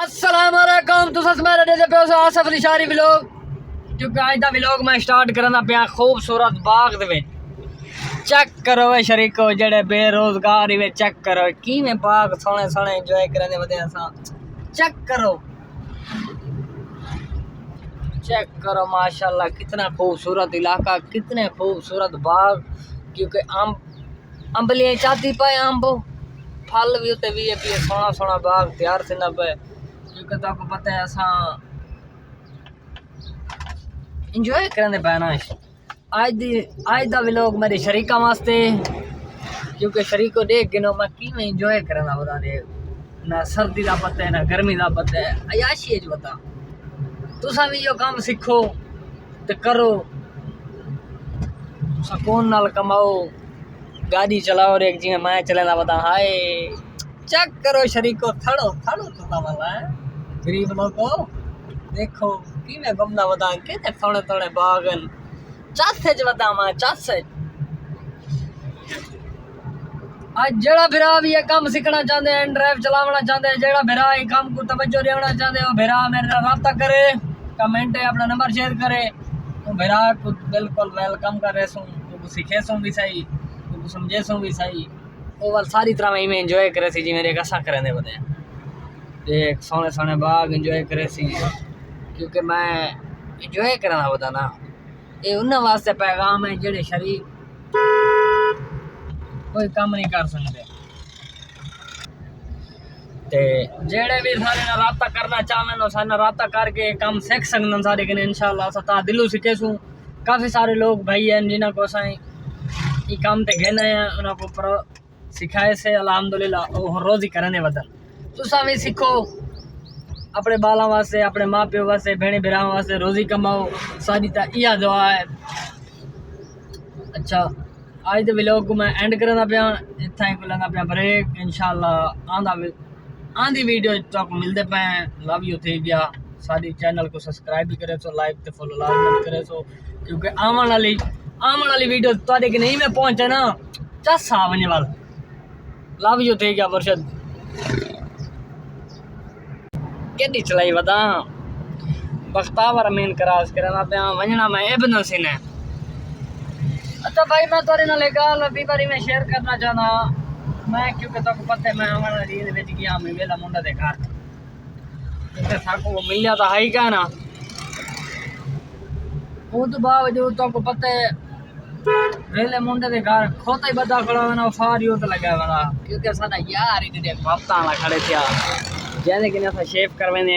अस्सलाम वालेकुम तुस मेरे दे पे हो आसफ अली शारी व्लॉग जो आज दा व्लॉग मैं स्टार्ट करना पिया खूबसूरत बाग दे विच चेक करो वे शरीको जेड़े बेरोजगार ही वे चेक करो किवें बाग सोहणे सोहणे एंजॉय करने वदे असा चेक करो माशाल्लाह कितना खूबसूरत इलाका कितने खूबसूरत बाग क्योंकि अंबलियां चाहती पाए अंब फल भी उत्ते भी पिए सोहना सोहना बाग तैयार से ना पे क्योंकि तुमको पता है असा इंजॉय करने पैना आज दा व्लॉग मेरे शरीका वास्ते क्योंकि शरीको देख के मैं किवें इंजॉय करना बता दे ना सर्दी का पता है ना गर्मी का पता है अयाशी बता तुसा भी यो काम सीखो तो करो सुकून नाल कमाओ गाड़ी चलाओ और एक जी मैं चलेना बता हाय चेक करो शरीको थड़ो थड़ो तो वाला है गरीब लोगो देखो कि मैं गमना बता के थोड़े थोड़े बागन चासे च बता मैं चासे आज जेड़ा फिरा भी ये काम सीखना चाहते हैं ड्राइव चलावना चाहते हैं जेड़ा फिरा ये काम को तवज्जो देना चाहते हो फिरा मेरे साथ रब्ता करे कमेंट है अपना नंबर शेयर करे तो फिरा को बिल्कुल वेलकम कर रहे सो तो सीखे सो भी सही तो समझे सो भी सही वो वाल सारी तरह मैं एंजॉय करे सी जी मेरे कसा करने बते देख सोने सोने बाग एंजॉय करे सी क्योंकि मैं एंजॉय करना होता ना ये उन्हें वास्ते पैगाम है जेड़े शरीर कोई काम नहीं कर सकते ते जेड़े भी सारे ना राब्ता करना चाहवे ना सारे राब्ता करके काम सीख सकते सारे कने इंशाल्लाह सता दिलों सीखे सू काफ़ी सारे लोग भाई हैं जिन्हों को साई ये काम ते घेना है उन्हों को पर सिखाए से अल्हम्दुलिल्लाह वो रोज ही करने बदल तुसा भी सीखो अपने बालों वास्ते अपने माँ प्यो वास्ते भेणे भरावां वास्ते रोजी कमाओ सारी ता इया दुआ है। अच्छा आज दे व्लॉग को मैं एंड करना पिया इतना ही लगा पिया ब्रेक इंशाल्लाह आंधी वीडियो तक मिलते पे लव यू थे गया सारी चैनल को सब्सक्राइब भी करे सो लाइक ते फॉलो लाजमी करे सो क्योंकि आने वाली वीडियो तुहाडे के नहीं में पहुंचे ना चसा वने वाल लव यू थे गया मुर्शद केडी चलाई वदा बख्तावर अमीन क्रॉस करना पे वजना मैं इब्न हसन है। अच्छा भाई मैं तोरे नाल गल अभी बारी मैं शेयर करना चाहना मैं क्योंकि तो पता है मैं हमारा रील विच गया मैं वेला मुंडा दे घर क्योंकि साको वो मिलिया तो हाई का ना वो तो बावजूद तो पता है वेले मुंडे दे घर खोता ही बदा खड़ा ना सारी तो लगा वाला क्योंकि साडा यार इने हफ्ता ना खड़े थे जैसे कि ना शेव करवाने